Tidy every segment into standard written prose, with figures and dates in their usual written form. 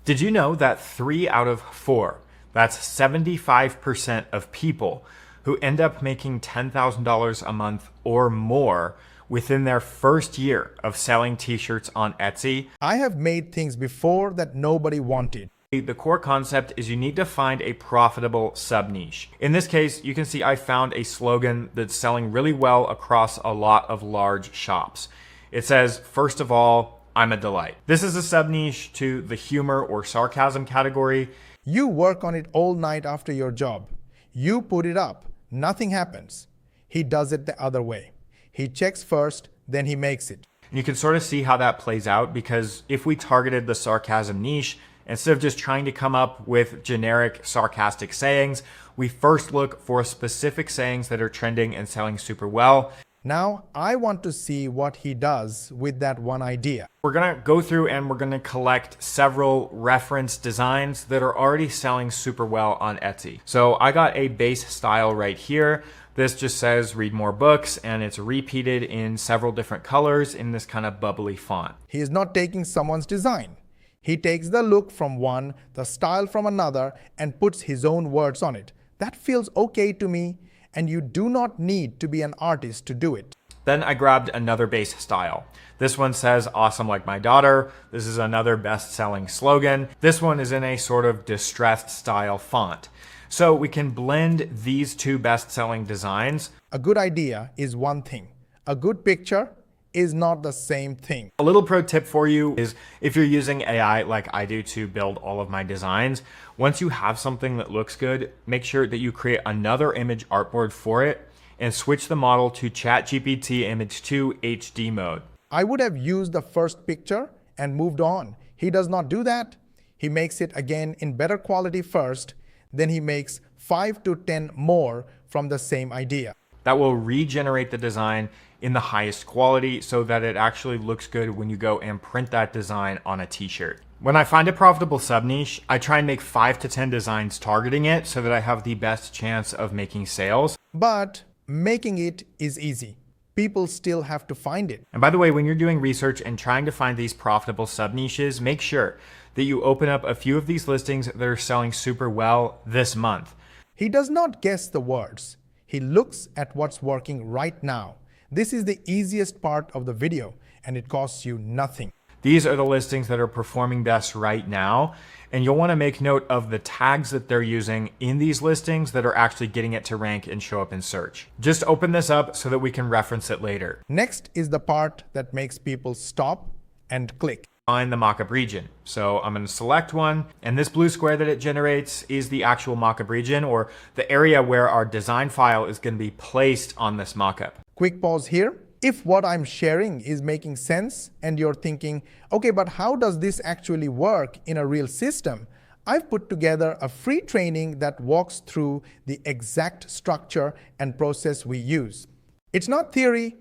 Did you know that 3 out of 4, that's 75% of people who end up making $10,000 a month or more within their first year of selling t-shirts on Etsy? I have made things before that nobody wanted. The core concept is you need to find a profitable sub-niche. In this case, you can see I found a slogan that's selling really well across a lot of large shops. It says, first of all, I'm a delight. This is a sub-niche to the humor or sarcasm category. You work on it all night after your job. You put it up. Nothing happens. He does it the other way. He checks first, then he makes it. And you can sort of see how that plays out, because if we targeted the sarcasm niche, instead of just trying to come up with generic sarcastic sayings, we first look for specific sayings that are trending and selling super well. Now, I want to see what he does with that one idea. We're going to go through and we're going to collect several reference designs that are already selling super well on Etsy. So I got a base style right here. This just says read more books, and it's repeated in several different colors in this kind of bubbly font. He is not taking someone's design. He takes the look from one, the style from another, and puts his own words on it. That feels okay to me. And you do not need to be an artist to do it. Then I grabbed another base style. This one says awesome like my daughter. This is another best-selling slogan. This one is in a sort of distressed style font. So we can blend these two best-selling designs. A good idea is one thing. A good picture is not the same thing. A little pro tip for you is if you're using AI like I do to build all of my designs, once you have something that looks good, make sure that you create another image artboard for it and switch the model to ChatGPT Image 2 HD mode. I would have used the first picture and moved on. He does not do that. He makes it again in better quality first, then he makes 5 to 10 more from the same idea. That will regenerate the design in the highest quality so that it actually looks good when you go and print that design on a t-shirt. When I find a profitable sub-niche, I try and make 5 to 10 designs targeting it so that I have the best chance of making sales. But making it is easy. People still have to find it. And by the way, when you're doing research and trying to find these profitable sub-niches, make sure that you open up a few of these listings that are selling super well this month. He does not guess the words. He looks at what's working right now. This is the easiest part of the video, and it costs you nothing. These are the listings that are performing best right now, and you'll want to make note of the tags that they're using in these listings that are actually getting it to rank and show up in search. Just open this up so that we can reference it later. Next is the part that makes people stop and click. Find the mockup region. So I'm going to select one, and this blue square that it generates is the actual mockup region, or the area where our design file is going to be placed on this mockup. Quick pause here. If what I'm sharing is making sense and you're thinking, okay, but how does this actually work in a real system? I've put together a free training that walks through the exact structure and process we use. It's not theory,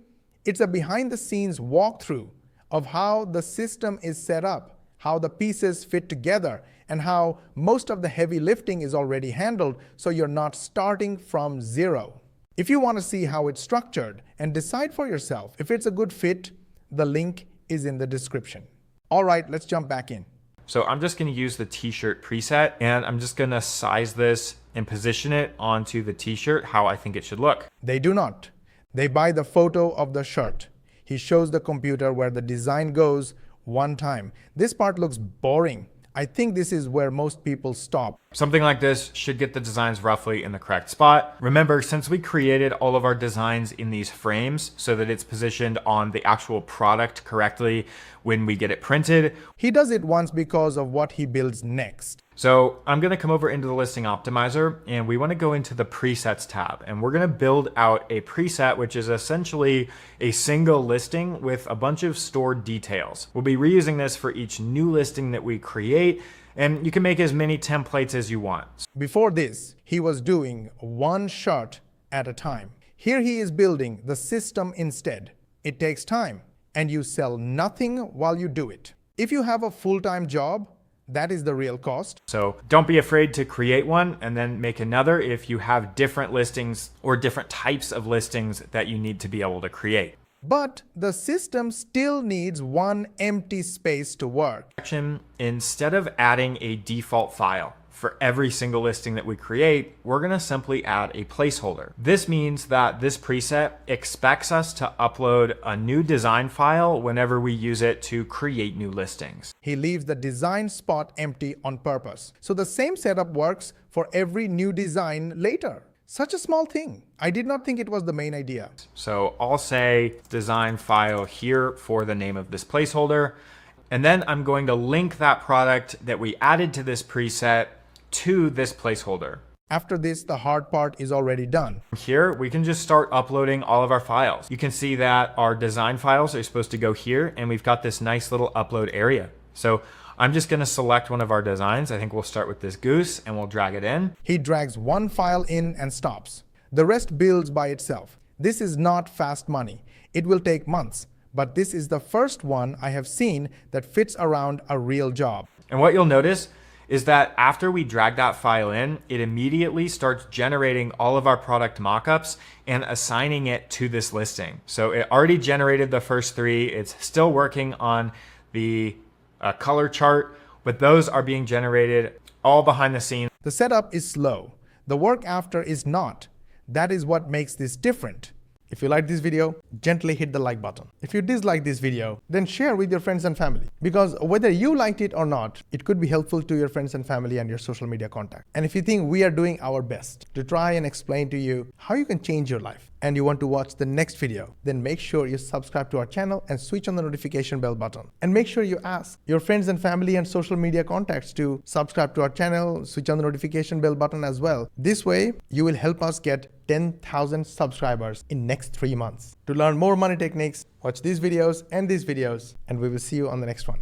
it's a behind the scenes walkthrough of how the system is set up, how the pieces fit together, and how most of the heavy lifting is already handled, so you're not starting from zero. If you want to see how it's structured and decide for yourself if it's a good fit, the link is in the description. All right, let's jump back in. So I'm just going to use the t-shirt preset, and I'm just going to size this and position it onto the t-shirt how I think it should look. They do not. They buy the photo of the shirt. He shows the computer where the design goes one time. This part looks boring. I think this is where most people stop. Something like this should get the designs roughly in the correct spot. Remember, since we created all of our designs in these frames so that it's positioned on the actual product correctly when we get it printed. He does it once because of what he builds next. So I'm going to come over into the listing optimizer, and we want to go into the presets tab, and we're going to build out a preset, which is essentially a single listing with a bunch of stored details. We'll be reusing this for each new listing that we create, and you can make as many templates as you want. Before this, he was doing one shirt at a time. Here he is building the system instead. It takes time, and you sell nothing while you do it. If you have a full-time job, that is the real cost. So don't be afraid to create one and then make another if you have different listings or different types of listings that you need to be able to create. But the system still needs one empty space to work. Instead of adding a default file for every single listing that we create, we're going to simply add a placeholder. This means that this preset expects us to upload a new design file whenever we use it to create new listings. He leaves the design spot empty on purpose. So the same setup works for every new design later. Such a small thing. I did not think it was the main idea. So I'll say design file here for the name of this placeholder. And then I'm going to link that product that we added to this preset to this placeholder. After this, the hard part is already done. Here, we can just start uploading all of our files. You can see that our design files are supposed to go here, and we've got this nice little upload area. So I'm just going to select one of our designs. I think we'll start with this goose, and we'll drag it in. He drags one file in and stops. The rest builds by itself. This is not fast money. It will take months, but this is the first one I have seen that fits around a real job. And what you'll notice is that after we drag that file in, it immediately starts generating all of our product mockups and assigning it to this listing. So it already generated the first three. It's still working on the color chart, but those are being generated all behind the scenes. The setup is slow. The work after is not. That is what makes this different. If you like this video, gently hit the like button. If you dislike this video, then share with your friends and family. Because whether you liked it or not, it could be helpful to your friends and family and your social media contact. And if you think we are doing our best to try and explain to you how you can change your life, and you want to watch the next video, then make sure you subscribe to our channel and switch on the notification bell button. And make sure you ask your friends and family and social media contacts to subscribe to our channel, switch on the notification bell button as well. This way, you will help us get 10,000 subscribers in next 3 months. To learn more money techniques, watch these videos, and we will see you on the next one.